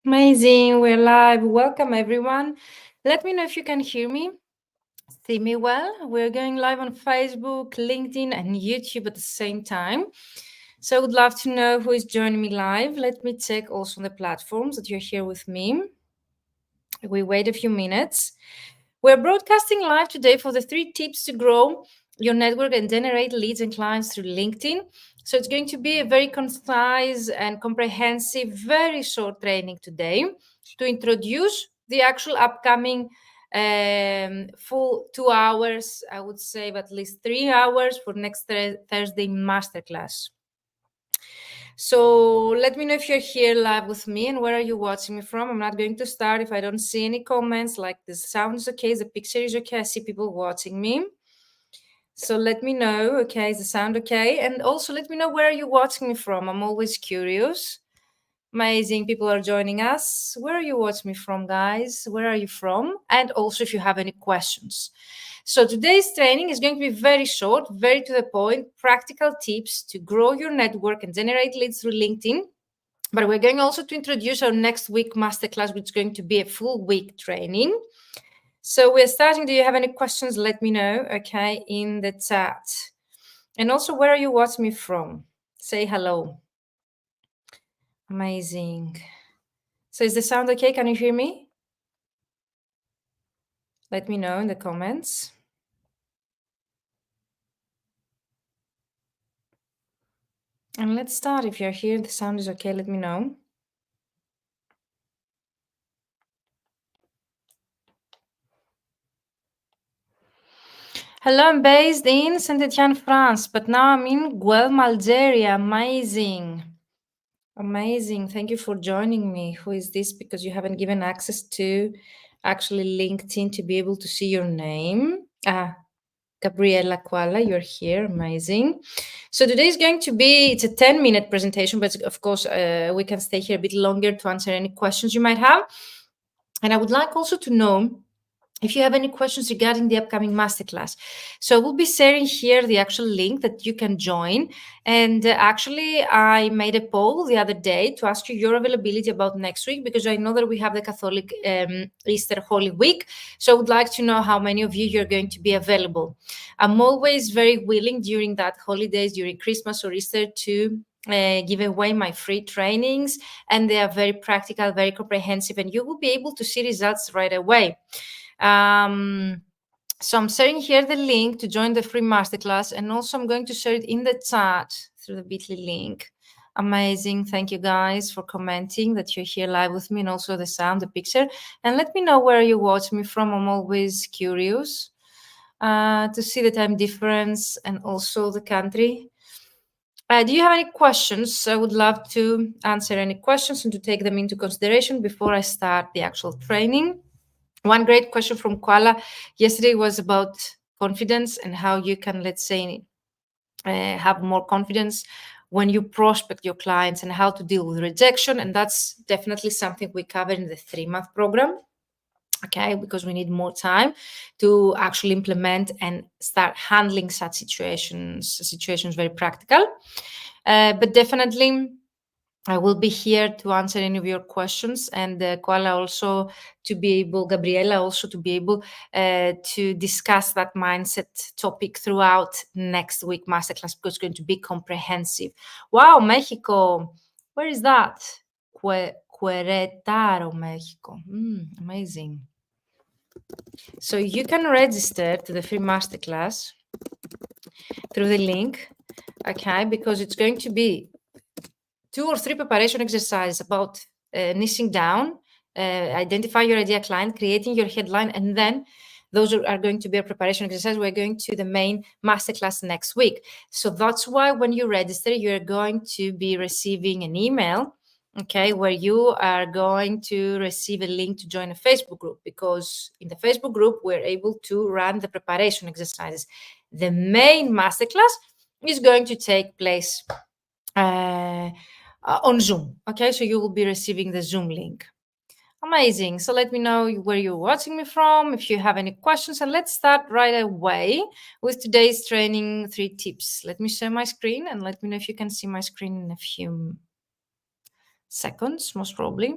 Amazing, we're live. Welcome, everyone. Let me know if you can hear me, see me well. We're going live on Facebook, LinkedIn, and YouTube at the same time. So I would love to know who is joining me live. Let me check also on the platforms that you're here with me. We wait a few minutes. We're broadcasting live today for the 3 tips to grow your network and generate leads and clients through LinkedIn. So it's going to be a very concise and comprehensive, very short training today to introduce the actual upcoming full 2 hours, I would say at least 3 hours for next Thursday masterclass. So let me know if you're here live with me and where are you watching me from. I'm not going to start if I don't see any comments like the sound is okay, the picture is okay, I see people watching me. So let me know, okay, is the sound okay? And also let me know where are you watching me from. I'm always curious. Amazing, people are joining us. Where are you watching me from, guys? Where are you from? And also if you have any questions. So today's training is going to be very short, very to the point, practical tips to grow your network and generate leads through LinkedIn. But we're going also to introduce our next week masterclass, which is going to be a full week training. So we're starting. Do you have any questions? Let me know, okay, in the chat. And also, where are you watching me from? Say hello. Amazing. So is the sound okay? Can you hear me? Let me know in the comments. And let's start. If you're here, the sound is okay, let me know. Hello, I'm based in Saint-Etienne, France, but now I'm in Guelph, Algeria. Amazing. Amazing. Thank you for joining me. Who is this? Because you haven't given access to actually LinkedIn to be able to see your name. Gabriela Kuala, you're here. Amazing. So today is going to be, it's a 10-minute presentation, but of course, we can stay here a bit longer to answer any questions you might have. And I would like also to know if you have any questions regarding the upcoming masterclass. So we'll be sharing here the actual link that you can join. And actually, I made a poll the other day to ask you your availability about next week, because I know that we have the Catholic Easter Holy Week. So I would like to know how many of you you're going to be available. I'm always very willing during that holidays, during Christmas or Easter, to give away my free trainings, and they are very practical, very comprehensive, and you will be able to see results right away. So I'm sharing here the link to join the free masterclass, and also I'm going to share it in the chat through the bit.ly link. Amazing. Thank you guys for commenting that you're here live with me, and also the sound, the picture. And let me know where you watch me from. I'm always curious to see the time difference and also the country. Do you have any questions? I would love to answer any questions and to take them into consideration before I start the actual training. One great question from Kuala yesterday was about confidence and how you can, let's say, have more confidence when you prospect your clients and how to deal with rejection. And that's definitely something we cover in the 3-month program. Okay, because we need more time to actually implement and start handling such situations very practical. But definitely, I will be here to answer any of your questions, and Koala also to be able, Gabriela also to be able to discuss that mindset topic throughout next week masterclass, because it's going to be comprehensive. Wow, Mexico, where is that? Querétaro, Mexico. Amazing. So you can register to the free masterclass through the link, okay, because it's going to be 2 or 3 preparation exercises about niching down, identify your ideal client, creating your headline, and then those are going to be a preparation exercise. We're going to the main masterclass next week. So that's why when you register, you're going to be receiving an email, okay, where you are going to receive a link to join a Facebook group, because in the Facebook group, we're able to run the preparation exercises. The main masterclass is going to take place on Zoom. Okay, so you will be receiving the Zoom link. Amazing. So let me know where you're watching me from, if you have any questions, and let's start right away with today's training 3 tips. Let me share my screen and let me know if you can see my screen in a few seconds, most probably.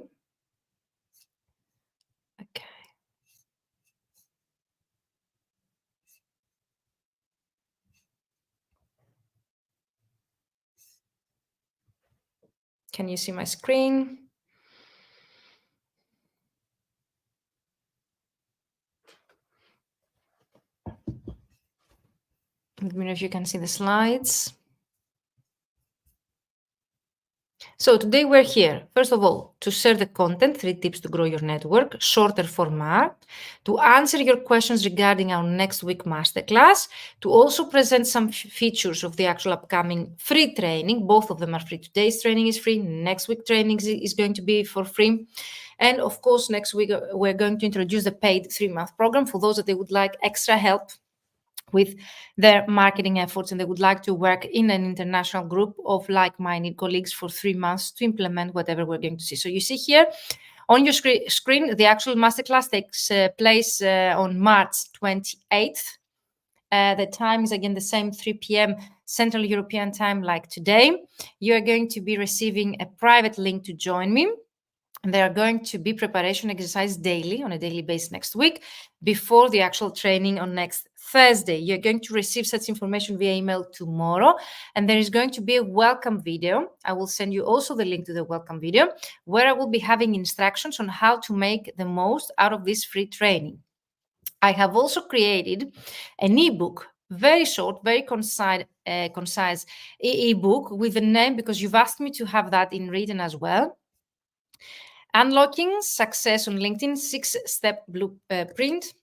Can you see my screen? Let me know if you can see the slides. So today we're here, first of all, to share the content, 3 tips to grow your network, shorter format, to answer your questions regarding our next week masterclass, to also present some features of the actual upcoming free training. Both of them are free. Today's training is free. Next week training is going to be for free. And of course, next week we're going to introduce the paid 3-month program for those that they would like extra help with their marketing efforts and they would like to work in an international group of like-minded colleagues for 3 months to implement whatever we're going to see. So you see here on your screen, the actual masterclass takes place on March 28th. The time is again the same, 3 p.m. Central European time like today. You are going to be receiving a private link to join me. And there are going to be preparation exercise daily on a daily basis next week before the actual training on next Thursday. You're going to receive such information via email tomorrow. And there is going to be a welcome video. I will send you also the link to the welcome video where I will be having instructions on how to make the most out of this free training. I have also created an ebook, very short, very concise ebook with the name, because you've asked me to have that in written as well. Unlocking Success on LinkedIn, 6-step blueprint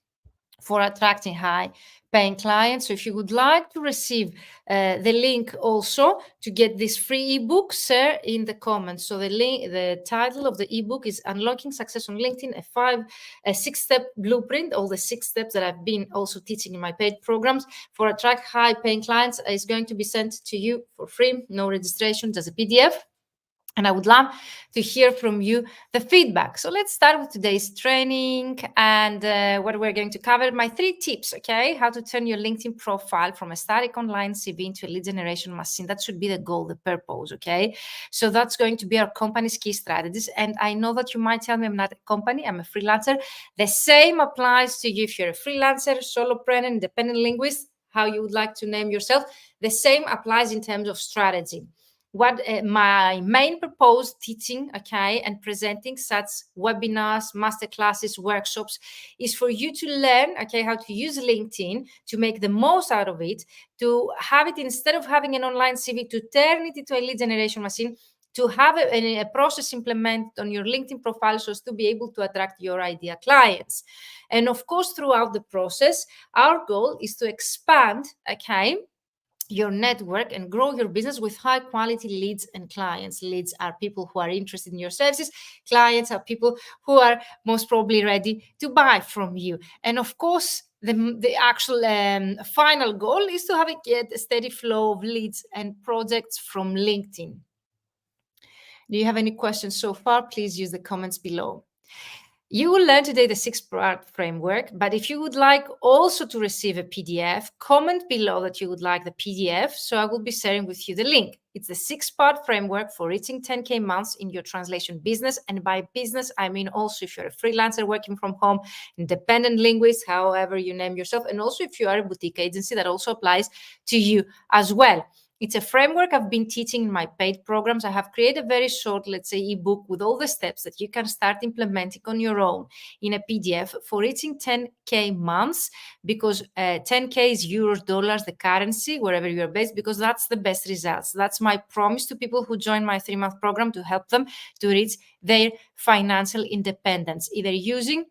for attracting high-paying clients. So if you would like to receive the link also to get this free ebook, share in the comments. So the title of the ebook is Unlocking Success on LinkedIn, a 6-step blueprint, all the 6 steps that I've been also teaching in my paid programs for attract high-paying clients is going to be sent to you for free, no registration, just a PDF. And I would love to hear from you the feedback. So let's start with today's training and what we're going to cover. My 3 tips, okay? How to turn your LinkedIn profile from a static online CV into a lead generation machine. That should be the goal, the purpose, okay? So that's going to be our company's key strategies. And I know that you might tell me I'm not a company, I'm a freelancer. The same applies to you if you're a freelancer, solopreneur, independent linguist, how you would like to name yourself. The same applies in terms of strategy. What my main purpose teaching, okay, and presenting such webinars, masterclasses, workshops is for you to learn, okay, how to use LinkedIn to make the most out of it, to have it instead of having an online CV, to turn it into a lead generation machine, to have a process implemented on your LinkedIn profile so as to be able to attract your ideal clients. And of course, throughout the process, our goal is to expand, okay, your network and grow your business with high quality leads and clients. Leads are people who are interested in your services. Clients are people who are most probably ready to buy from you. And of course, the actual final goal is to have a steady flow of leads and projects from LinkedIn. Do you have any questions so far? Please use the comments below. You will learn today the 6-part framework, but if you would like also to receive a PDF, comment below that you would like the PDF, so I will be sharing with you the link. It's the 6-part framework for reaching 10K months in your translation business. And by business, I mean also if you're a freelancer working from home, independent linguist, however you name yourself, and also if you are a boutique agency, that also applies to you as well. It's a framework I've been teaching in my paid programs. I have created a very short, let's say, ebook with all the steps that you can start implementing on your own in a PDF for reaching 10K months, because 10K is euros, dollars, the currency, wherever you're based, because that's the best results. That's my promise to people who join my 3-month program, to help them to reach their financial independence, either using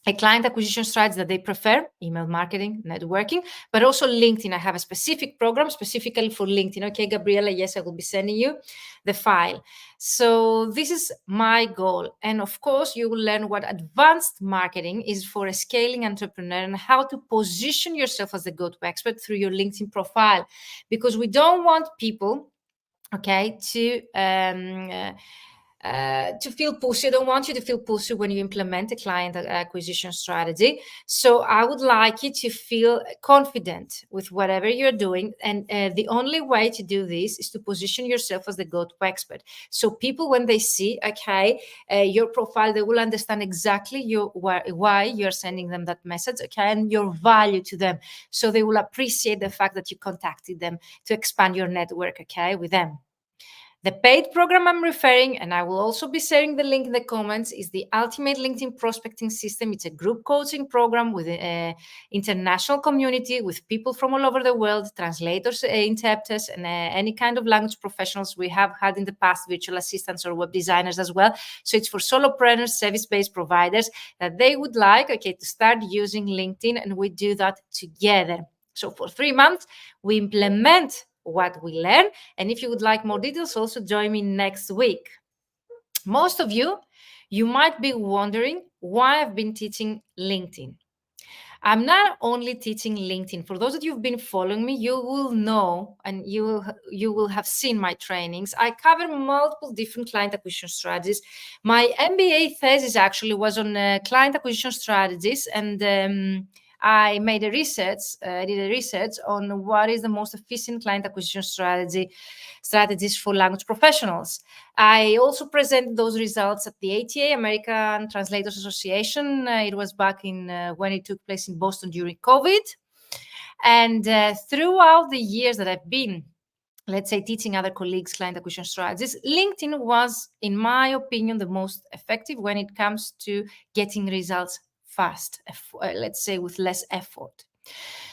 a client acquisition strategy that they prefer, email marketing, networking, but also LinkedIn. I have a specific program specifically for LinkedIn. Okay, Gabriela, yes, I will be sending you the file. So this is my goal. And of course, you will learn what advanced marketing is for a scaling entrepreneur and how to position yourself as the go-to expert through your LinkedIn profile, because we don't want people, okay, to feel pushy. I don't want you to feel pushy when you implement a client acquisition strategy. So I would like you to feel confident with whatever you're doing. And the only way to do this is to position yourself as the go-to expert. So people, when they see, okay, your profile, they will understand exactly why you're sending them that message, okay, and your value to them. So they will appreciate the fact that you contacted them to expand your network, okay, with them. The paid program I'm referring, and I will also be sharing the link in the comments, is the Ultimate LinkedIn Prospecting System. It's a group coaching program with an international community with people from all over the world, translators, interpreters, and any kind of language professionals we have had in the past, virtual assistants or web designers as well. So it's for solopreneurs, service-based providers that they would like, to start using LinkedIn, and we do that together. So for 3 months, we implement what we learn. And if you would like more details, also join me next week. Most of you might be wondering why I've been teaching LinkedIn. I'm not only teaching LinkedIn. For those of you who've been following me, you will know and you will have seen my trainings. I cover multiple different client acquisition strategies. My MBA thesis actually was on client acquisition strategies, and I did a research on what is the most efficient client acquisition strategies for language professionals. I also presented those results at the ATA, American Translators Association. It was back in when it took place in Boston during COVID. And throughout the years that I've been, let's say, teaching other colleagues client acquisition strategies, LinkedIn was, in my opinion, the most effective when it comes to getting results fast, let's say with less effort.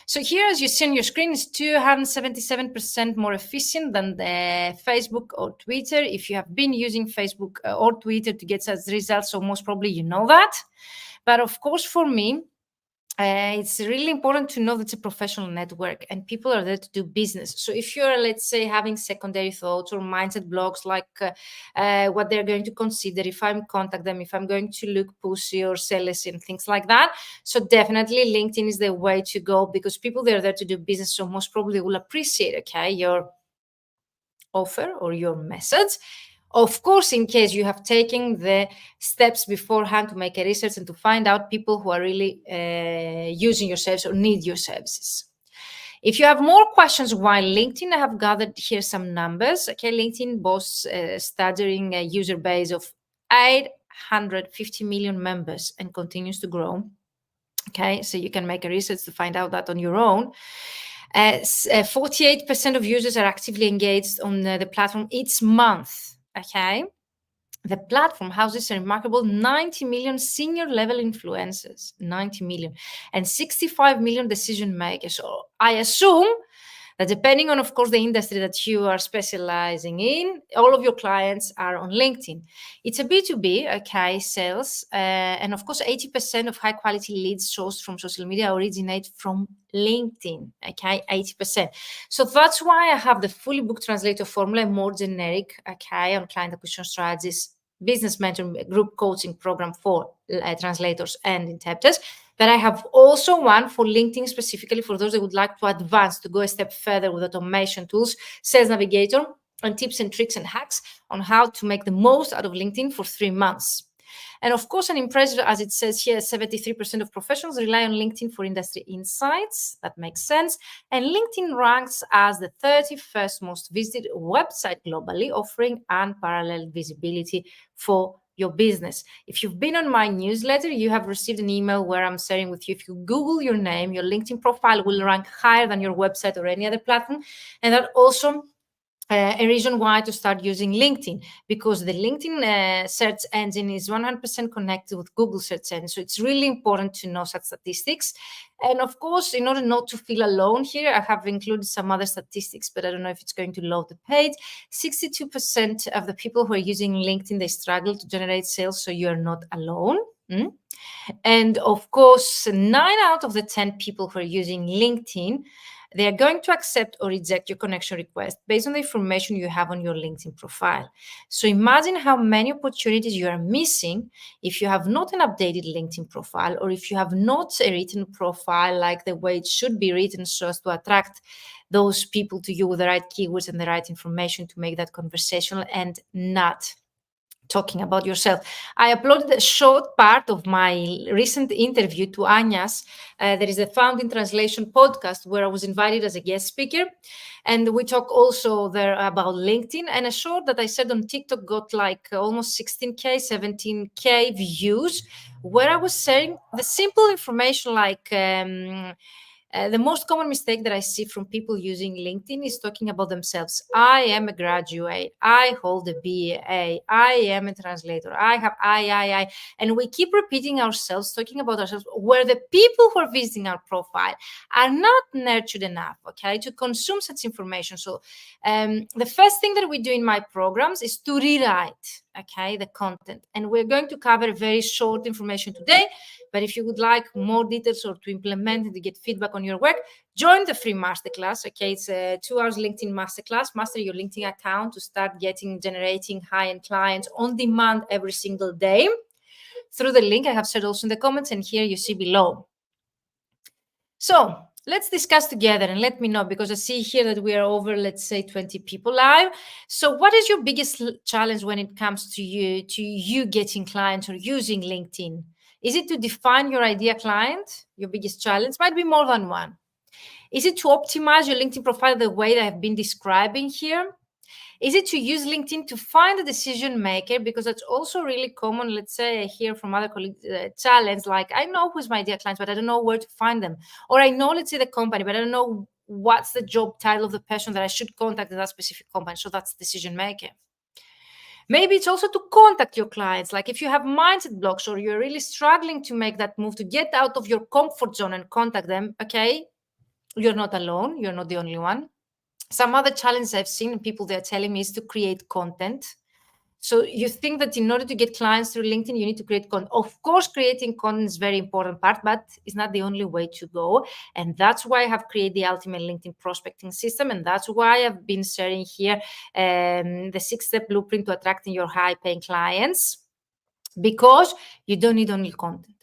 So here, as you see on your screen, is 277% more efficient than the Facebook or Twitter. If you have been using Facebook or Twitter to get such results, so most probably you know that. But of course, for me, it's really important to know that it's a professional network and people are there to do business. So if you're, let's say, having secondary thoughts or mindset blocks, like what they're going to consider if I'm contact them, if I'm going to look pushy or selfish and things like that. So definitely LinkedIn is the way to go, because people, they're there to do business. So most probably will appreciate, your offer or your message. Of course, in case you have taken the steps beforehand to make a research and to find out people who are really using your service or need your services. If you have more questions why LinkedIn, I have gathered here some numbers. LinkedIn boasts a staggering user base of 850 million members and continues to grow. So you can make a research to find out that on your own. 48% of users are actively engaged on the platform each month. The platform houses a remarkable 90 million senior level influencers, 90 million, and 65 million decision makers. So I assume that depending on, of course, the industry that you are specializing in, all of your clients are on LinkedIn. It's a B2B, sales, and of course, 80% of high quality leads sourced from social media originate from LinkedIn, 80%. So that's why I have the fully booked translator formula, more generic, on client acquisition strategies, business mentor group coaching program for translators and interpreters. But I have also one for LinkedIn specifically for those that would like to advance, to go a step further with automation tools, sales navigator, and tips and tricks and hacks on how to make the most out of LinkedIn for 3 months. And of course, an impressive, as it says here, 73% of professionals rely on LinkedIn for industry insights. That makes sense. And LinkedIn ranks as the 31st most visited website globally, offering unparalleled visibility for your business. If you've been on my newsletter, you have received an email where I'm sharing with you, if you Google your name, your LinkedIn profile will rank higher than your website or any other platform. And that also a reason why to start using LinkedIn, because the LinkedIn search engine is 100% connected with Google search engine. So it's really important to know such statistics. And of course, in order not to feel alone here, I have included some other statistics, but I don't know if it's going to load the page. 62% of the people who are using LinkedIn, they struggle to generate sales. So you're not alone. And of course, 9 out of the 10 people who are using LinkedIn, they are going to accept or reject your connection request based on the information you have on your LinkedIn profile. So imagine how many opportunities you are missing if you have not an updated LinkedIn profile, or if you have not a written profile like the way it should be written so as to attract those people to you with the right keywords and the right information to make that conversational and not talking about yourself. I uploaded a short part of my recent interview to Anya's. There is a Found in Translation podcast where I was invited as a guest speaker. And we talk also there about LinkedIn. And a short that I said on TikTok got like almost 16K, 17K views, where I was sharing the simple information like The most common mistake that I see from people using LinkedIn is talking about themselves. I am a graduate. I hold a BA. I am a translator. I have I. And we keep repeating ourselves, talking about ourselves, where the people who are visiting our profile are not nurtured enough, okay, to consume such information. So the first thing that we do in my programs is to rewrite, okay, the content. And we're going to cover very short information today. But if you would like more details or to implement and to get feedback on your work, join the free masterclass. Okay, it's a 2 hours LinkedIn masterclass. Master your LinkedIn account to start generating high-end clients on demand every single day through the link I have shared also in the comments, and here you see below. So let's discuss together and let me know, because I see here that we are over, let's say, 20 people live. So what is your biggest challenge when it comes to you getting clients or using LinkedIn? Is it to define your ideal client? Your biggest challenge might be more than one. Is it to optimize your LinkedIn profile the way that I've been describing here? Is it to use LinkedIn to find a decision maker? Because that's also really common. Let's say I hear from other colleagues, challenge like, I know who's my ideal clients, but I don't know where to find them. Or I know, let's say, the company, but I don't know what's the job title of the person that I should contact in that specific company. So that's decision maker. Maybe it's also to contact your clients. Like if you have mindset blocks or you're really struggling to make that move to get out of your comfort zone and contact them, okay, you're not alone. You're not the only one. Some other challenges I've seen people, they're telling me, is to create content. So you think that in order to get clients through LinkedIn, you need to create content. Of course, creating content is a very important part, but it's not the only way to go. And that's why I have created the ultimate LinkedIn prospecting system. And that's why I've been sharing here the 6-step blueprint to attracting your high-paying clients, because you don't need only content.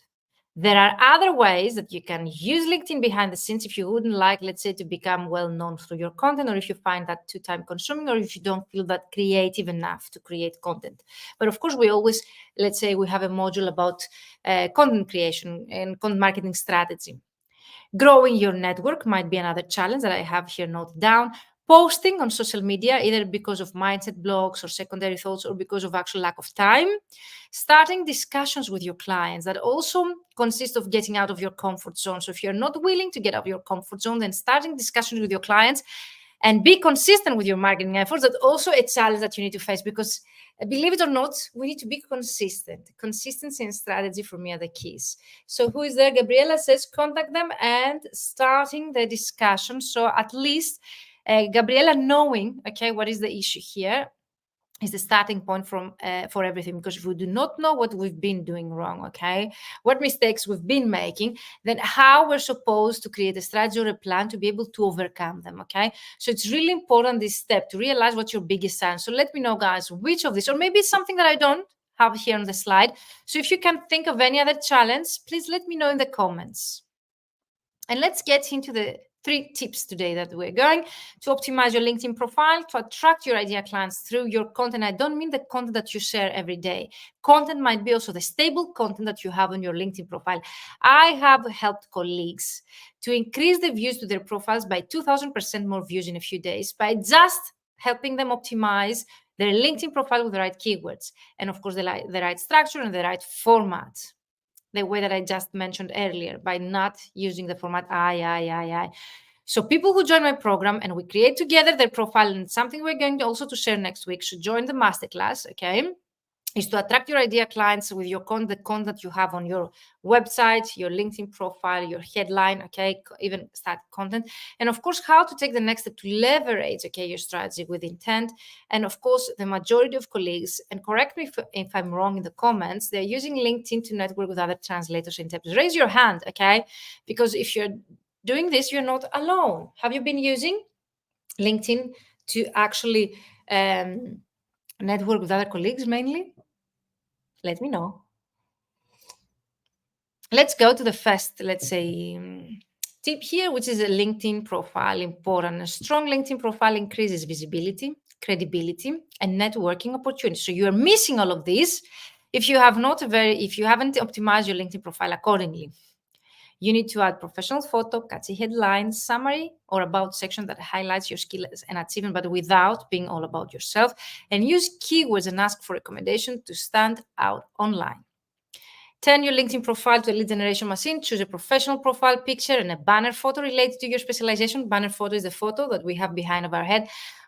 There are other ways that you can use LinkedIn behind the scenes if you wouldn't like, let's say, to become well-known through your content, or if you find that too time-consuming, or if you don't feel that creative enough to create content. But of course, we always, let's say, we have a module about content creation and content marketing strategy. Growing your network might be another challenge that I have here noted down. Posting on social media, either because of mindset blocks or secondary thoughts, or because of actual lack of time. Starting discussions with your clients that also consist of getting out of your comfort zone. So if you're not willing to get out of your comfort zone, then starting discussions with your clients and be consistent with your marketing efforts. That's also a challenge that you need to face, because believe it or not, we need to be consistent. Consistency and strategy for me are the keys. So who is there? Gabriela says contact them and starting the discussion. So at least Gabriela knowing, okay, what is the issue here is the starting point for everything. Because if we do not know what we've been doing wrong, okay, what mistakes we've been making, then how we're supposed to create a strategy or a plan to be able to overcome them, okay? So it's really important, this step, to realize what's your biggest challenge. So let me know, guys, which of these, or maybe it's something that I don't have here on the slide. So if you can think of any other challenge, please let me know in the comments. And let's get into the 3 tips today that we're going to optimize your LinkedIn profile to attract your ideal clients through your content. I don't mean the content that you share every day. Content might be also the stable content that you have on your LinkedIn profile. I have helped colleagues to increase the views to their profiles by 2,000% more views in a few days by just helping them optimize their LinkedIn profile with the right keywords. And of course, the right structure and the right format, the way that I just mentioned earlier, by not using the format I. So people who join my program and we create together their profile, and something we're going to also to share next week, should join the masterclass, okay, is to attract your ideal clients with your the content you have on your website, your LinkedIn profile, your headline, okay, even start content. And of course, how to take the next step to leverage, okay, your strategy with intent. And of course, the majority of colleagues, and correct me if I'm wrong in the comments, they're using LinkedIn to network with other translators and interpreters. Raise your hand, okay? Because if you're doing this, you're not alone. Have you been using LinkedIn to actually network with other colleagues mainly? Let me know. Let's go to the first, let's say, tip here, which is a LinkedIn profile. Important. A strong LinkedIn profile increases visibility, credibility, and networking opportunities. So you are missing all of this if you haven't optimized your LinkedIn profile accordingly. You need to add professional photo, catchy headline, summary, or about section that highlights your skills and achievement, but without being all about yourself. And use keywords and ask for recommendation to stand out online. Turn your LinkedIn profile to a lead generation machine. Choose a professional profile picture and a banner photo related to your specialization. Banner photo is the photo that we have behind of our head.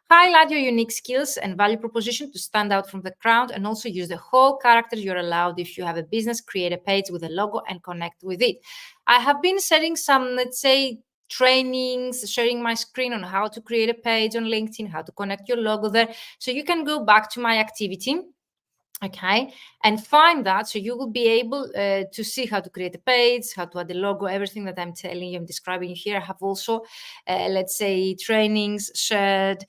Highlight your unique skills and value proposition to stand out from the crowd, and also use the whole character you're allowed. If you have a business, create a page with a logo and connect with it. I have been setting some, let's say, trainings, sharing my screen on how to create a page on LinkedIn, how to connect your logo there. So you can go back to my activity, okay, and find that. So you will be able to see how to create a page, how to add the logo, everything that I'm telling you, I'm describing you here. I have also, let's say, trainings shared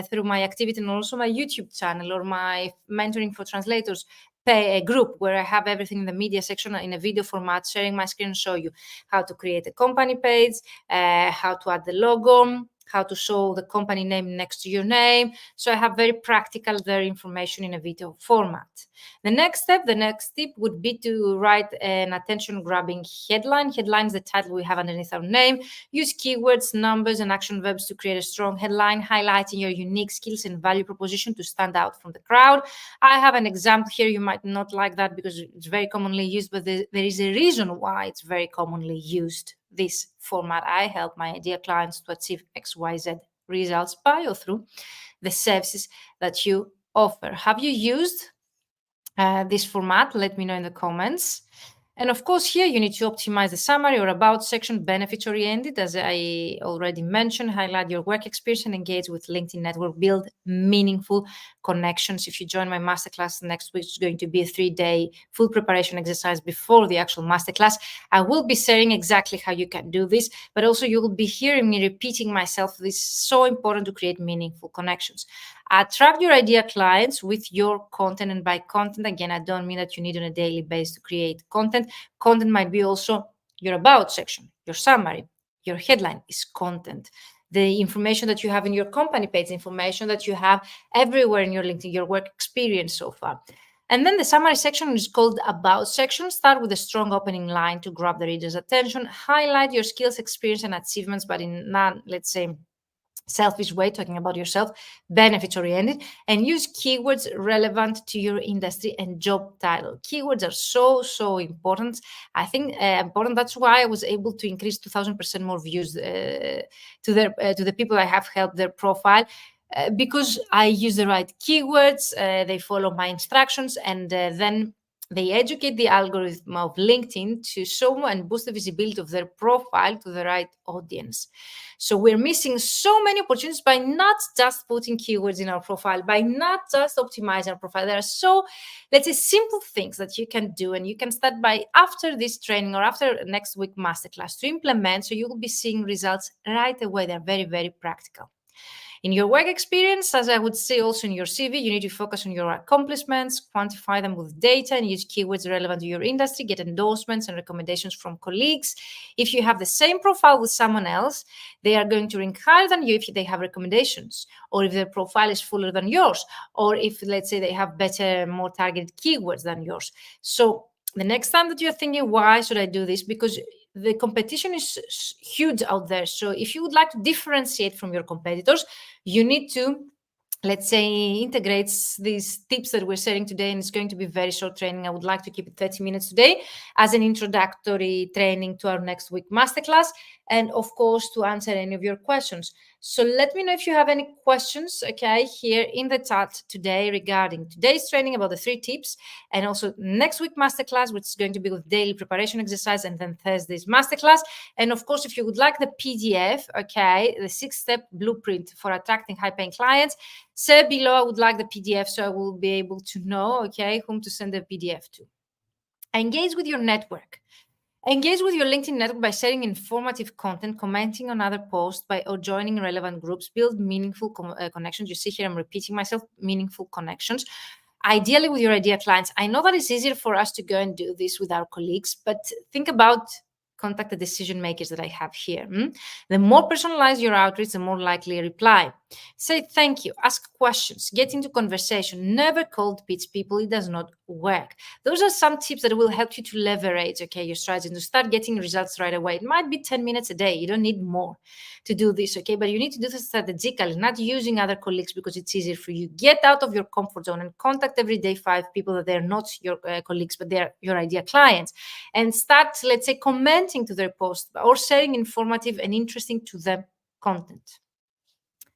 through my activity and also my YouTube channel or my mentoring for translators a group where I have everything in the media section in a video format, sharing my screen, show you how to create a company page, how to add the logo, how to show the company name next to your name. So I have very practical, very information in a video format. The next tip would be to write an attention-grabbing headline. Headline is the title we have underneath our name. Use keywords, numbers, and action verbs to create a strong headline, highlighting your unique skills and value proposition to stand out from the crowd. I have an example here. You might not like that because it's very commonly used, but there is a reason why it's very commonly used. This format. I help my ideal clients to achieve XYZ results by or through the services that you offer. Have you used this format? Let me know in the comments. And of course, here you need to optimize the summary or about section, benefits oriented, as I already mentioned. Highlight your work experience and engage with LinkedIn network. Build meaningful connections. If you join my masterclass next week, it's going to be a 3-day full preparation exercise before the actual masterclass. I will be sharing exactly how you can do this, but also you will be hearing me repeating myself. This is so important to create meaningful connections. Attract your ideal clients with your content, and by content, again, I don't mean that you need on a daily basis to create content. Content might be also your about section, your summary, your headline is content. The information that you have in your company page, information that you have everywhere in your LinkedIn, your work experience so far. And then the summary section is called about section. Start with a strong opening line to grab the reader's attention. Highlight your skills, experience, and achievements, but in non, let's say, selfish way, talking about yourself, benefits oriented, and use keywords relevant to your industry and job title. Keywords are so important. I think important. That's why I was able to increase 2,000% more views to the people I have helped their profile. Because I use the right keywords, they follow my instructions, and then they educate the algorithm of LinkedIn to show and boost the visibility of their profile to the right audience. So we're missing so many opportunities by not just putting keywords in our profile, by not just optimizing our profile. There are so, let's say, simple things that you can do, and you can start by after this training or after next week masterclass to implement, so you will be seeing results right away. They're very practical. In your work experience, as I would say also in your CV, you need to focus on your accomplishments, quantify them with data, and use keywords relevant to your industry, get endorsements and recommendations from colleagues. If you have the same profile with someone else, they are going to rank higher than you if they have recommendations, or if their profile is fuller than yours, or if, let's say, they have better, more targeted keywords than yours. So the next time that you're thinking, why should I do this? Because the competition is huge out there. So if you would like to differentiate from your competitors, you need to, let's say, integrate these tips that we're sharing today, and it's going to be very short training. I would like to keep it 30 minutes today as an introductory training to our next week masterclass, and of course to answer any of your questions. So let me know if you have any questions, okay, here in the chat today regarding today's training about the 3 tips, and also next week masterclass, which is going to be with daily preparation exercise, and then Thursday's masterclass. And of course, if you would like the PDF, okay, the 6-step blueprint for attracting high-paying clients, say below I would like the PDF, so I will be able to know, okay, whom to send the PDF to. Engage with your network. Engage with your LinkedIn network by sharing informative content, commenting on other posts, or joining relevant groups. Build meaningful connections. You see here, I'm repeating myself, meaningful connections. Ideally with your ideal clients. I know that it's easier for us to go and do this with our colleagues, but think about contact the decision makers that I have here. The more personalized your outreach, the more likely a reply. Say thank you, ask questions, get into conversation, never cold pitch people. It does not work. Those are some tips that will help you to leverage, your strategy and to start getting results right away. It might be 10 minutes a day. You don't need more to do this, but you need to do this strategically, not using other colleagues because it's easier for you. Get out of your comfort zone and contact every day 5 people that they're not your colleagues, but they're your idea clients, and start, let's say, commenting to their post or sharing informative and interesting to them content.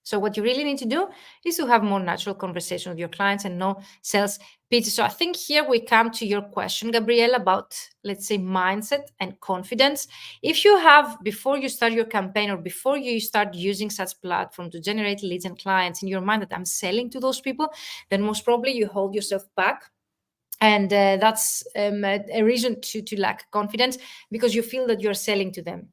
So what you really need to do is to have more natural conversation with your clients and no sales pitches. So I think here we come to your question, Gabrielle, about, let's say, mindset and confidence. If you have, before you start your campaign or before you start using such platform to generate leads and clients in your mind that I'm selling to those people, then most probably you hold yourself back. And that's a reason to lack confidence, because you feel that you're selling to them.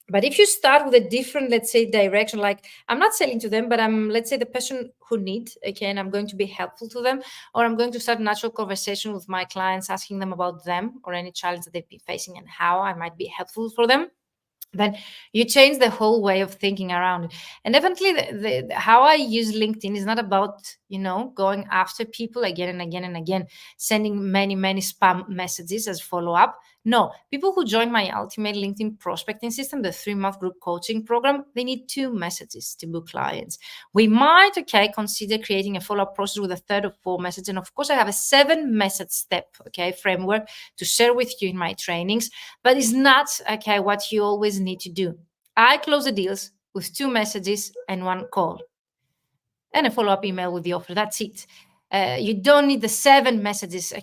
But if you start with a different, let's say, direction, like I'm not selling to them, but I'm, let's say, the person who needs, and I'm going to be helpful to them, or I'm going to start a natural conversation with my clients, asking them about them or any challenge that they've been facing and how I might be helpful for them, then you change the whole way of thinking around it. And definitely how I use LinkedIn is not about, going after people again and again and again, sending many spam messages as follow-up. No, people who join my ultimate LinkedIn prospecting system, the 3-month group coaching program, they need 2 messages to book clients. We might, consider creating a follow-up process with a 3rd or 4th message. And of course, I have a 7-message step, framework to share with you in my trainings, but it's not, what you always need to do. I close the deals with 2 messages and 1 call and a follow-up email with the offer. That's it. You don't need the 7 messages,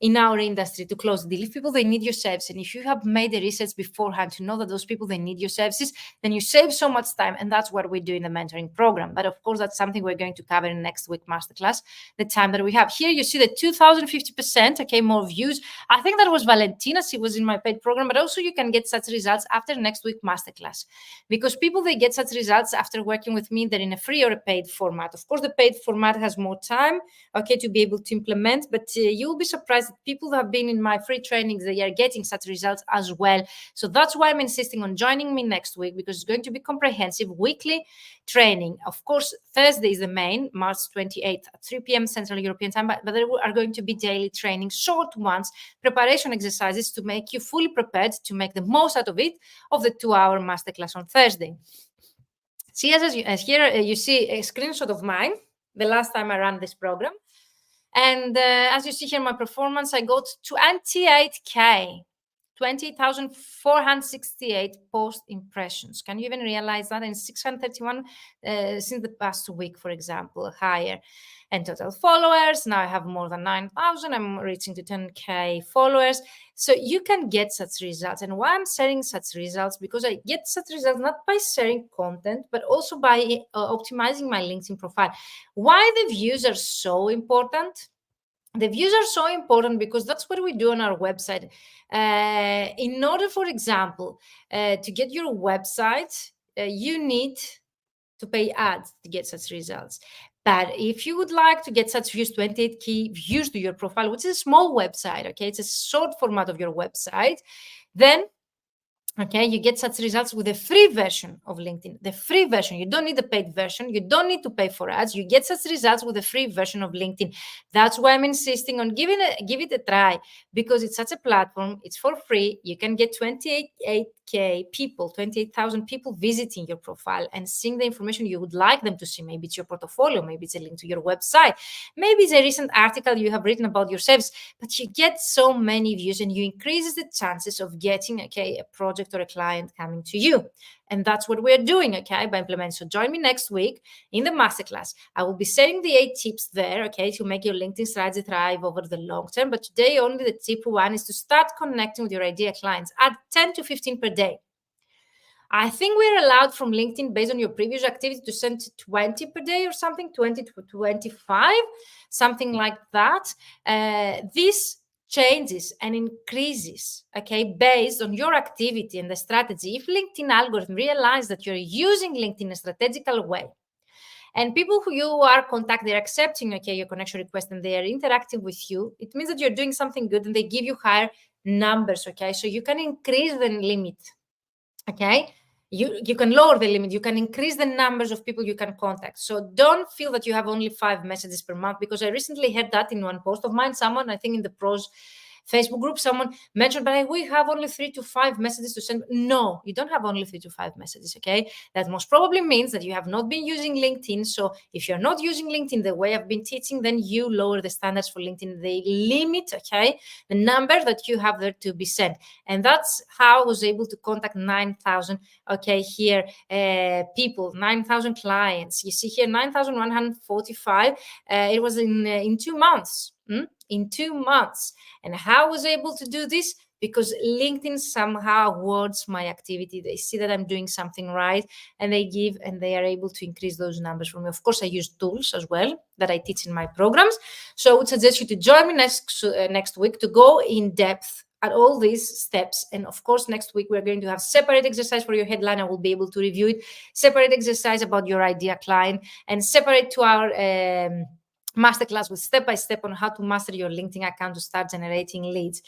in our industry to close the deal. If people, they need your services, and if you have made the research beforehand to know that those people, they need your services, then you save so much time. And that's what we do in the mentoring program. But of course, that's something we're going to cover in next week masterclass, the time that we have. Here you see the 2,050%, more views. I think that was Valentina. She was in my paid program, but also you can get such results after next week masterclass, because people, they get such results after working with me. They're in a free or a paid format. Of course, the paid format has more time, to be able to implement, but you'll be surprised that people that have been in my free trainings, they are getting such results as well. So that's why I'm insisting on joining me next week, because it's going to be comprehensive weekly training. Of course, Thursday is the main, March 28th at 3 p.m. Central European time, but there are going to be daily training, short ones, preparation exercises to make you fully prepared to make the most out of it, of the 2-hour masterclass on Thursday. See, as here you see a screenshot of mine, the last time I ran this program. And as you see here, my performance, I got 28K, 20,468 post impressions. Can you even realize that? And 631 since the past week, for example, higher. And total followers, now I have more than 9,000. I'm reaching to 10K followers. So you can get such results. And why I'm sharing such results? Because I get such results not by sharing content, but also by optimizing my LinkedIn profile. Why the views are so important? The views are so important because that's what we do on our website. In order, for example, to get your website, you need to pay ads to get such results. But if you would like to get such views, 28 key views to your profile, which is a small website, it's a short format of your website, then you get such results with the free version of LinkedIn. The free version, you don't need the paid version. You don't need to pay for ads. You get such results with the free version of LinkedIn. That's why I'm insisting on give it a try, because it's such a platform. It's for free. You can get 28K people, 28,000 people visiting your profile and seeing the information you would like them to see. Maybe it's your portfolio. Maybe it's a link to your website. Maybe it's a recent article you have written about your service. But you get so many views, and you increase the chances of getting a project or a client coming to you. And that's what we're doing, by implementing. So join me next week in the masterclass. I will be sharing the 8 tips there, to make your LinkedIn strategy thrive over the long term. But today, only the tip 1 is to start connecting with your ideal clients. Add 10 to 15 per day. I think we're allowed from LinkedIn, based on your previous activity, to send 20 per day or something, 20 to 25, something like that. This changes and increases, based on your activity and the strategy. If LinkedIn algorithm realize that you're using LinkedIn in a strategical way, and people who you are contacting, they're accepting, your connection request, and they are interacting with you, it means that you're doing something good, and they give you higher numbers, so you can increase the limit, You can lower the limit, you can increase the numbers of people you can contact. So don't feel that you have only 5 messages per month, because I recently heard that in one post of mine. Someone, I think in the pros Facebook group, someone mentioned, but we have only 3 to 5 messages to send. No, you don't have only 3 to 5 messages, okay? That most probably means that you have not been using LinkedIn. So if you're not using LinkedIn the way I've been teaching, then you lower the standards for LinkedIn. They limit, okay, the number that you have there to be sent. And that's how I was able to contact 9,000, okay, here, people, 9,000 clients. You see here, 9,145. It was in 2 months. In 2 months. And how I was able to do this? Because LinkedIn somehow awards my activity. They see that I'm doing something right, and they are able to increase those numbers for me. Of course, I use tools as well that I teach in my programs. So I would suggest you to join me next week to go in depth at all these steps. And of course, next week, we're going to have separate exercise for your headline. I will be able to review it, separate exercise about your idea client, and separate to our masterclass with step-by-step on how to master your LinkedIn account to start generating leads.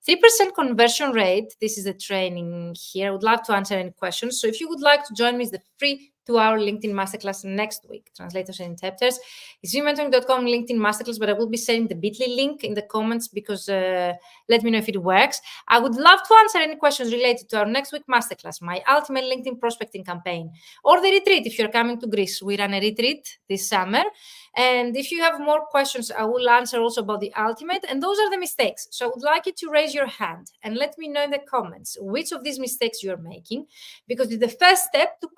3% conversion rate. This is the training here. I would love to answer any questions. So if you would like to join me, it's the free 2-hour LinkedIn masterclass next week. Translators and interpreters. It's mentoring.com LinkedIn masterclass, but I will be sending the bit.ly link in the comments, because let me know if it works. I would love to answer any questions related to our next week masterclass, my ultimate LinkedIn prospecting campaign, or the retreat if you're coming to Greece. We run a retreat this summer. And if you have more questions, I will answer also about the ultimate. And those are the mistakes. So I would like you to raise your hand and let me know in the comments which of these mistakes you're making, because it's the first step to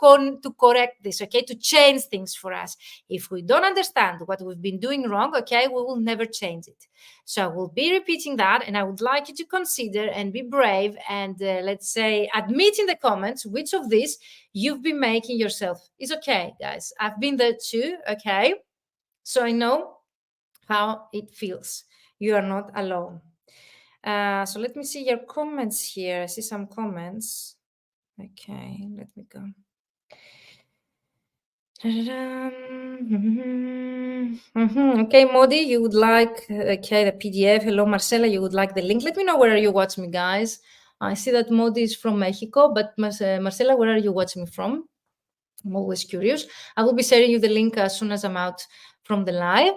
correct this, okay, to change things for us. If we don't understand what we've been doing wrong, okay, we will never change it. So I will be repeating that, and I would like you to consider and be brave and let's say admit in the comments which of these you've been making yourself. It's okay, guys. I've been there too, okay? So I know how it feels. You are not alone. So let me see your comments here. I see some comments. Okay, let me go. Okay, Modi, you would like, okay, the PDF. Hello, Marcela, you would like the link. Let me know where are you watching me, guys. I see that Modi is from Mexico, but Marcela, where are you watching me from? I'm always curious. I will be sharing you the link as soon as I'm out from the live.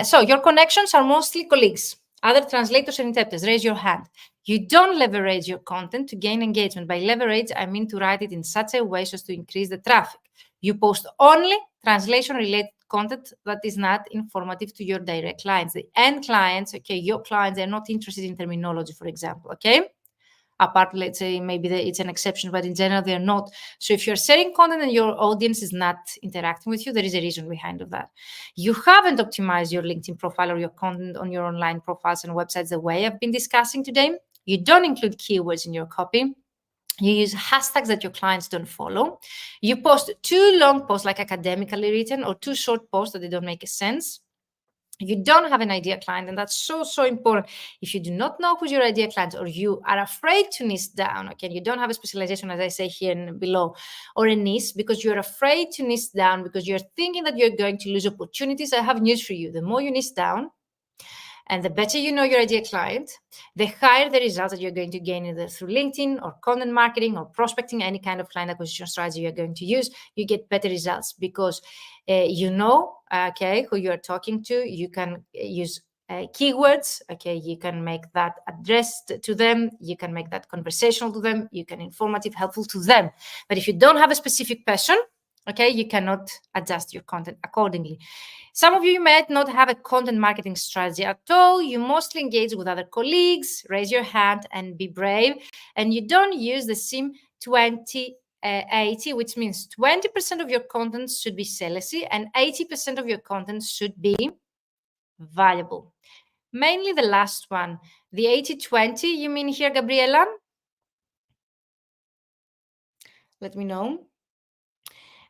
So your connections are mostly colleagues, other translators and interpreters. Raise your hand. You don't leverage your content to gain engagement. By leverage, I mean to write it in such a way as to increase the traffic. You post only translation-related content that is not informative to your direct clients. The end clients, okay, your clients, they're not interested in terminology, for example, okay? Apart, let's say, maybe it's an exception, but in general, they're not. So if you're sharing content and your audience is not interacting with you, there is a reason behind of that. You haven't optimized your LinkedIn profile or your content on your online profiles and websites the way I've been discussing today. You don't include keywords in your copy. You use hashtags that your clients don't follow. You post too long posts, like academically written, or too short posts that they don't make sense. You don't have an idea client, and that's so important. If you do not know who's your idea client, or you are afraid to niche down, okay, you don't have a specialization, as I say here and below, or a niche, because you're afraid to niche down, because you're thinking that you're going to lose opportunities, I have news for you. The more you niche down, and the better you know your ideal client, the higher the results that you're going to gain either through LinkedIn or content marketing or prospecting, any kind of client acquisition strategy you're going to use, you get better results because you know, okay, who you're talking to. You can use keywords, okay, you can make that addressed to them, you can make that conversational to them, you can informative, helpful to them. But if you don't have a specific person, okay, you cannot adjust your content accordingly. Some of you might not have a content marketing strategy at all. You mostly engage with other colleagues. Raise your hand and be brave. And you don't use the SIM 2080, which means 20% of your content should be salesy and 80% of your content should be valuable. Mainly the last one. The 80-20, you mean here, Gabriela? Let me know.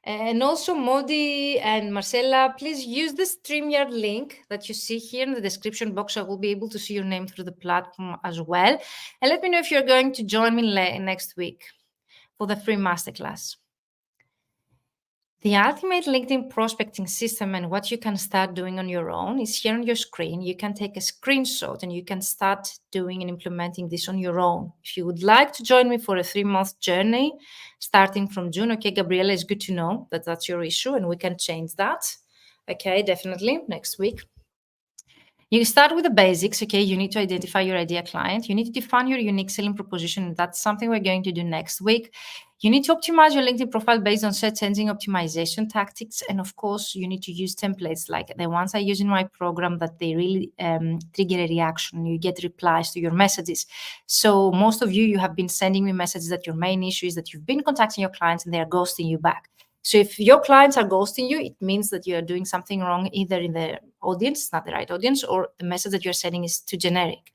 And also, Modi and Marcella, please use the StreamYard link that you see here in the description box. I will be able to see your name through the platform as well. And let me know if you're going to join me next week for the free masterclass. The ultimate LinkedIn prospecting system and what you can start doing on your own is here on your screen. You can take a screenshot and you can start doing and implementing this on your own. If you would like to join me for a 3-month journey starting from June, okay, Gabriella, it's good to know that that's your issue and we can change that. Okay, definitely next week. You start with the basics, okay? You need to identify your ideal client. You need to define your unique selling proposition. That's something we're going to do next week. You need to optimize your LinkedIn profile based on search engine optimization tactics. And of course, you need to use templates like the ones I use in my program that they really trigger a reaction. You get replies to your messages. So most of you have been sending me messages that your main issue is that you've been contacting your clients and they're ghosting you back. So if your clients are ghosting you, it means that you are doing something wrong either in the audience, not the right audience, or the message that you're sending is too generic.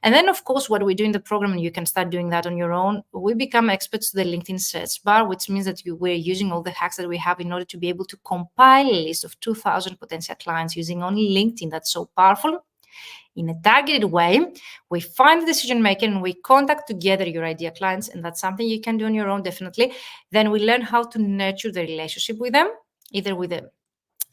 And then, of course, what we do in the program, and you can start doing that on your own, we become experts to the LinkedIn search bar, which means that we're using all the hacks that we have in order to be able to compile a list of 2,000 potential clients using only LinkedIn. That's so powerful. In a targeted way, we find the decision maker and we contact together your ideal clients, and that's something you can do on your own, definitely. Then we learn how to nurture the relationship with them, either with a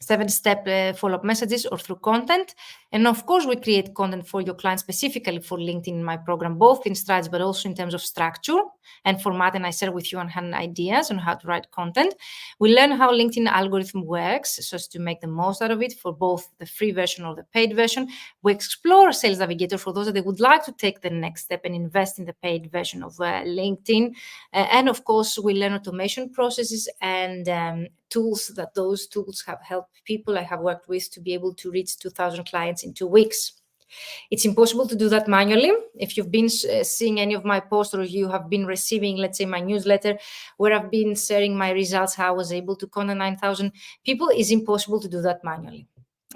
7-step follow-up messages or through content. And of course, we create content for your clients specifically for LinkedIn in my program, both in strides, but also in terms of structure and format. And I share with you on hand ideas on how to write content. We learn how LinkedIn algorithm works so as to make the most out of it for both the free version or the paid version. We explore Sales Navigator for those that would like to take the next step and invest in the paid version of LinkedIn. And of course, we learn automation processes and tools that those tools have helped people I have worked with to be able to reach 2,000 clients in 2 weeks. It's impossible to do that manually. If you've been seeing any of my posts or you have been receiving, let's say, my newsletter where I've been sharing my results, how I was able to contact 9,000 people, it's impossible to do that manually.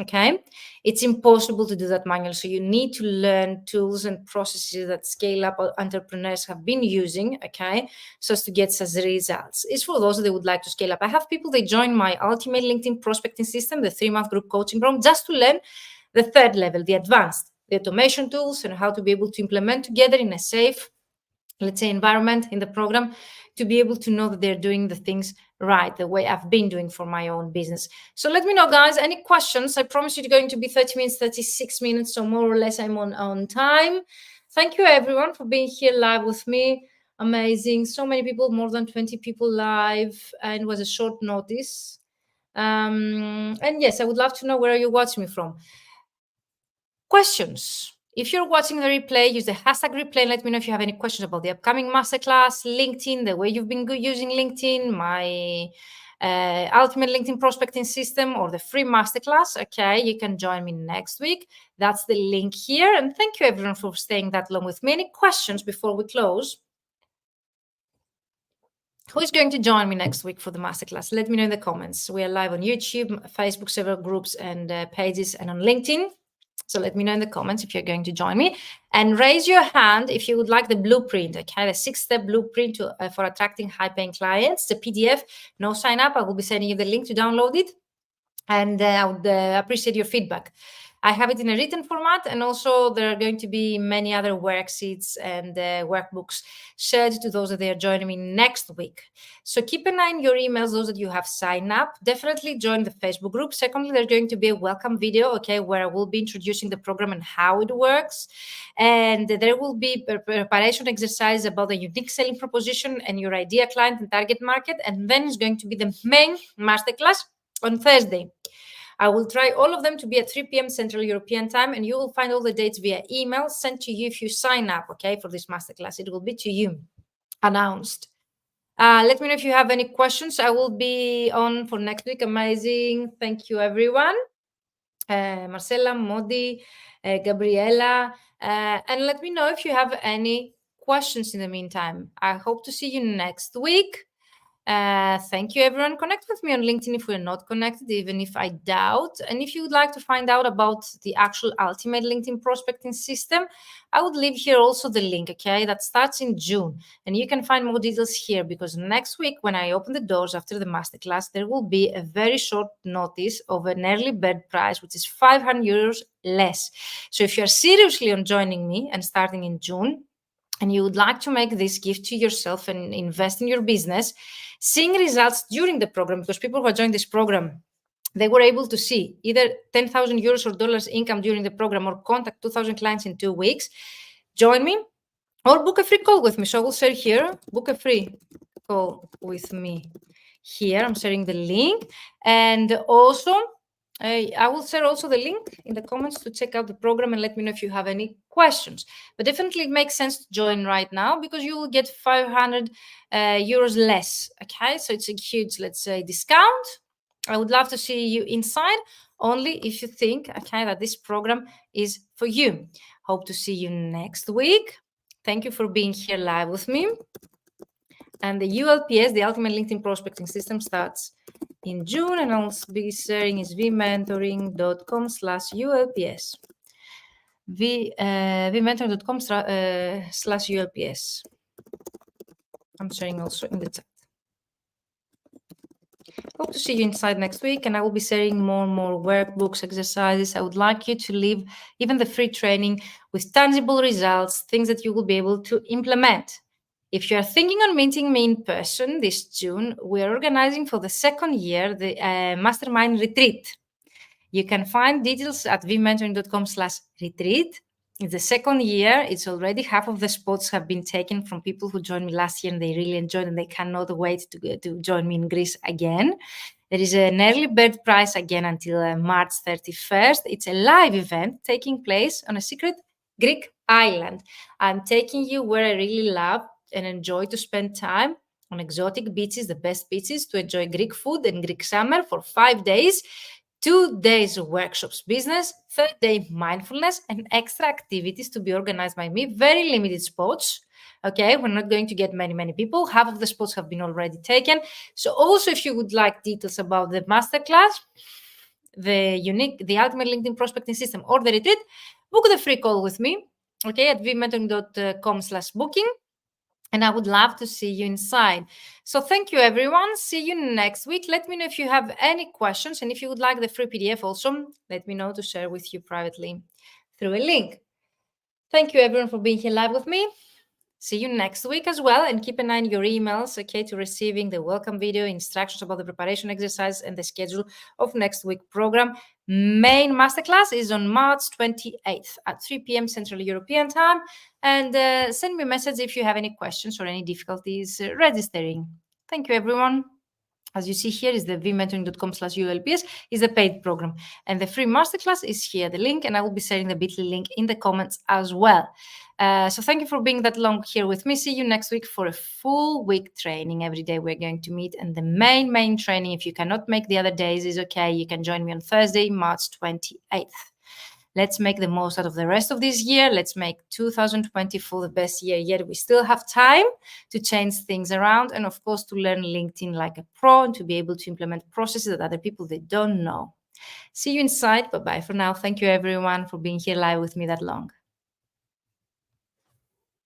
Okay, it's impossible to do that manually. So you need to learn tools and processes that scale up entrepreneurs have been using, okay, so as to get such results. It's for those that would like to scale up. I have people, they join my ultimate LinkedIn prospecting system, the 3-month group coaching program, just to learn the third level, the advanced, the automation tools and how to be able to implement together in a safe, let's say, environment in the program to be able to know that they're doing the things right, the way I've been doing for my own business. So let me know, guys, any questions? I promise you it's going to be 30 minutes, 36 minutes, so more or less I'm on time. Thank you, everyone, for being here live with me. Amazing. So many people, more than 20 people live, and it was a short notice. And yes, I would love to know where you're watching me from. Questions. If you're watching the replay, use the hashtag replay. Let me know if you have any questions about the upcoming masterclass, LinkedIn, the way you've been using LinkedIn, my ultimate LinkedIn prospecting system, or the free masterclass. Okay, you can join me next week. That's the link here. And thank you, everyone, for staying that long with me. Any questions before we close? Who is going to join me next week for the masterclass? Let me know in the comments. We are live on YouTube, Facebook, several groups and pages, and on LinkedIn. So let me know in the comments if you're going to join me, and raise your hand if you would like the blueprint, okay, the 6-step blueprint for attracting high-paying clients, the PDF, no sign up. I will be sending you the link to download it, and I would appreciate your feedback. I have it in a written format, and also there are going to be many other worksheets and workbooks shared to those that they are joining me next week. So keep an eye on your emails, those that you have signed up. Definitely join the Facebook group. Secondly, there's going to be a welcome video, okay, where I will be introducing the program and how it works. And there will be preparation exercise about the unique selling proposition and your ideal client and target market. And then it's going to be the main masterclass on Thursday. I will try all of them to be at 3 p.m. Central European time, and you will find all the dates via email sent to you if you sign up, okay, for this masterclass. It will be to you, announced. Let me know if you have any questions. I will be on for next week. Amazing. Thank you, everyone. Marcella, Modi, Gabriella, and let me know if you have any questions in the meantime. I hope to see you next week. Thank you, everyone. Connect with me on LinkedIn if we're not connected, even if I doubt. And if you would like to find out about the actual ultimate LinkedIn prospecting system, I would leave here also the link, okay? That starts in June. And you can find more details here, because next week, when I open the doors after the masterclass, there will be a very short notice of an early bird price, which is 500 euros less. So if you're seriously on joining me and starting in June, and you would like to make this gift to yourself and invest in your business, seeing results during the program, because people who are joining this program, they were able to see either 10,000 euros or dollars income during the program or contact 2,000 clients in 2 weeks, join me or book a free call with me. So I will share here, book a free call with me here. I'm sharing the link. And also, I will share also the link in the comments to check out the program and let me know if you have any questions. But definitely it makes sense to join right now because you will get 500 euros less. Okay, so it's a huge, let's say, discount. I would love to see you inside only if you think, okay, that this program is for you. Hope to see you next week. Thank you for being here live with me. And the ULPS, the Ultimate LinkedIn Prospecting System, starts in June, and I'll be sharing is vmentoring.com/ULPS. vmentoring.com/ULPS. I'm sharing also in the chat. Hope to see you inside next week, and I will be sharing more and more workbooks, exercises. I would like you to leave even the free training with tangible results, things that you will be able to implement. If you are thinking on meeting me in person this June, we are organizing for the second year the Mastermind Retreat. You can find details at vmentoring.com/retreat. It's the second year. It's already half of the spots have been taken from people who joined me last year and they really enjoyed and they cannot wait to join me in Greece again. There is an early bird price again until March 31st. It's a live event taking place on a secret Greek island. I'm taking you where I really love and enjoy to spend time on exotic beaches, the best beaches, to enjoy Greek food and Greek summer for 5 days. 2 days of workshops, business, 3rd day mindfulness, and extra activities to be organized by me. Very limited spots. Okay, we're not going to get many people. Half of the spots have been already taken. So also, if you would like details about the masterclass, the Ultimate LinkedIn Prospecting System, or the retreat, book the free call with me. Okay, at vmentoring.com/booking. And I would love to see you inside. So thank you, everyone. See you next week. Let me know if you have any questions. And if you would like the free PDF also, let me know to share with you privately through a link. Thank you, everyone, for being here live with me. See you next week as well. And keep an eye on your emails, okay, to receiving the welcome video, instructions about the preparation exercise, and the schedule of next week program. Main masterclass is on March 28th at 3 p.m. Central European time. And send me a message if you have any questions or any difficulties registering. Thank you, everyone. As you see here is the vmentoring.com/ULPS is the paid program. And the free masterclass is here, the link, and I will be sharing the bit.ly link in the comments as well. So thank you for being that long here with me. See you next week for a full week training. Every day we're going to meet. And the main training, if you cannot make the other days, is okay. You can join me on Thursday, March 28th. Let's make the most out of the rest of this year. Let's make 2024 the best year yet. We still have time to change things around and, of course, to learn LinkedIn like a pro and to be able to implement processes that other people, they don't know. See you inside. Bye-bye for now. Thank you, everyone, for being here live with me that long.